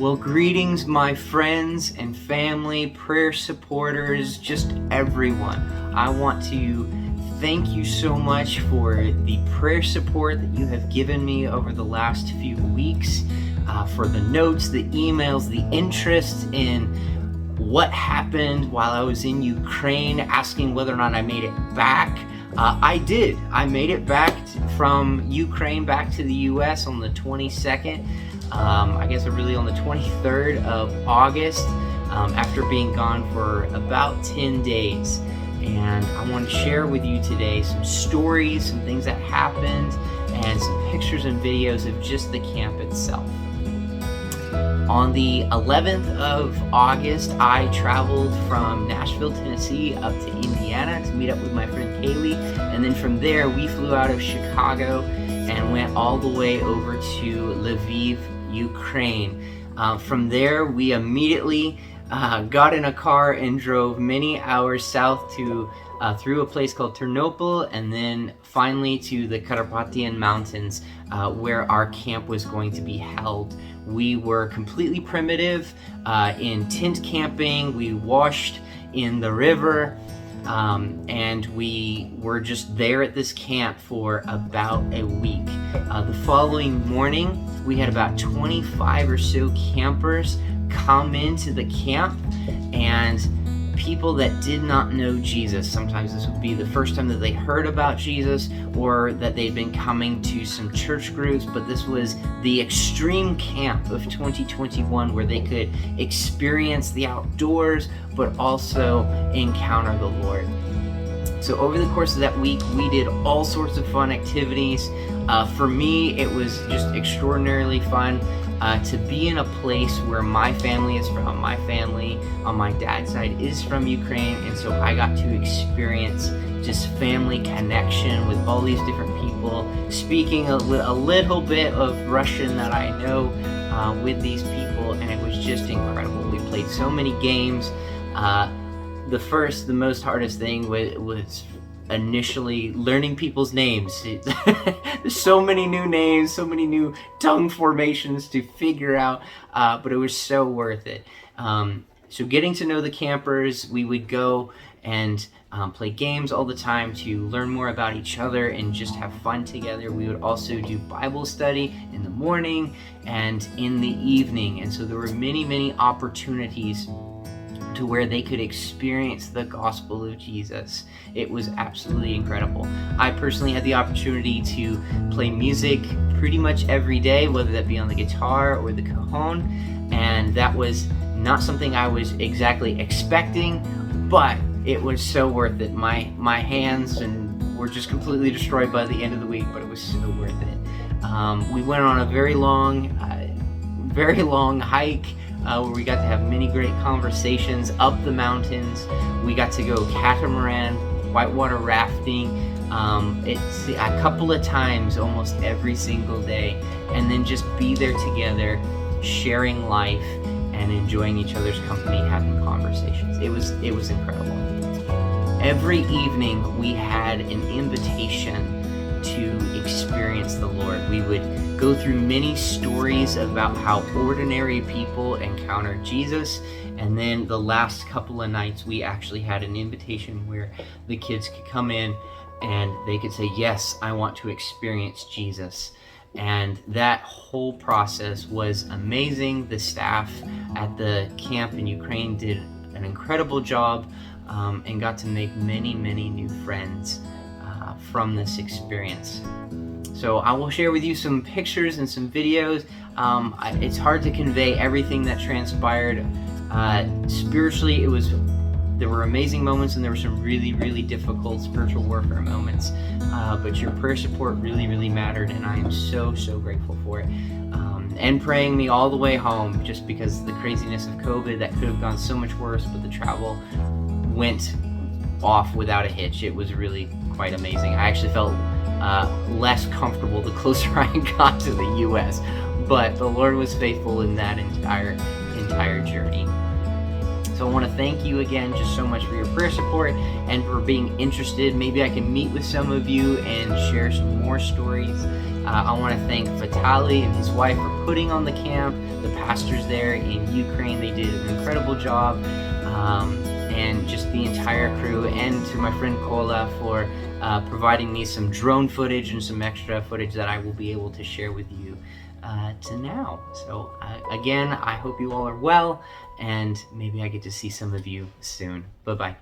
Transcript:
Well, greetings, my friends and family, prayer supporters, just everyone. I want to thank you so much for the prayer support that you have given me over the last few weeks, for the notes, the emails, the interest in what happened while I was in Ukraine, asking whether or not I made it back. I did. I made it back from Ukraine back to the U.S. on the 22nd. I guess really on the 23rd of August, after being gone for about 10 days. And I want to share with you today some stories, some things that happened, and some pictures and videos of just the camp itself. On the 11th of August, I traveled from Nashville, Tennessee up to Indiana to meet up with my friend Kaylee, and then from there we flew out of Chicago and went all the way over to Lviv, Ukraine. From there we immediately got in a car and drove many hours south to through a place called Ternopil, and then finally to the Carpathian Mountains, where our camp was going to be held. We were completely primitive in tent camping. We washed in the river, and we were just there at this camp for about a week. The following morning, we had about 25 or so campers come into the camp, and people that did not know Jesus. Sometimes this would be the first time that they heard about Jesus, or that they'd been coming to some church groups, but this was the extreme camp of 2021 where they could experience the outdoors but also encounter the Lord. So over the course of that week, we did all sorts of fun activities. For me, it was just extraordinarily fun to be in a place where my family is from. My family on my dad's side is from Ukraine, and so I got to experience just family connection with all these different people, speaking a little bit of Russian that I know with these people, and it was just incredible. We played so many games. The most hardest thing was initially learning people's names. There's so many new names, so many new tongue formations to figure out, but it was so worth it. So getting to know the campers, we would go and play games all the time to learn more about each other and just have fun together. We would also do Bible study in the morning and in the evening, and so there were many opportunities to where they could experience the gospel of Jesus. It was absolutely incredible. I personally had the opportunity to play music pretty much every day, whether that be on the guitar or the cajon, and that was not something I was exactly expecting, but it was so worth it. My hands were just completely destroyed by the end of the week, but it was so worth it. We went on a very long hike, where we got to have many great conversations up the mountains. We got to go catamaran, whitewater rafting, it's a couple of times almost every single day, and then just be there together, sharing life and enjoying each other's company, having conversations. It was incredible. Every evening we had an invitation to experience the Lord. We would go through many stories about how ordinary people encountered Jesus, and then the last couple of nights we actually had an invitation where the kids could come in and they could say, yes, I want to experience Jesus. And that whole process was amazing. The staff at the camp in Ukraine did an incredible job, and got to make many new friends from this experience. So I will share with you some pictures and some videos. It's hard to convey everything that transpired. Spiritually, there were amazing moments, and there were some really difficult spiritual warfare moments. But your prayer support really mattered, and I am so grateful for it. And praying me all the way home, just because the craziness of COVID, that could have gone so much worse, but the travel went off without a hitch. It was really quite amazing. I actually felt less comfortable the closer I got to the U.S., but the Lord was faithful in that entire journey. So I want to thank you again just so much for your prayer support and for being interested. Maybe I can meet with some of you and share some more stories I want to thank Vitali and his wife for putting on the camp, the pastors there in Ukraine. They did an incredible job, and just the entire crew, and to my friend Kola for providing me some drone footage and some extra footage that I will be able to share with you to now. So again, I hope you all are well, and maybe I get to see some of you soon. Bye-bye.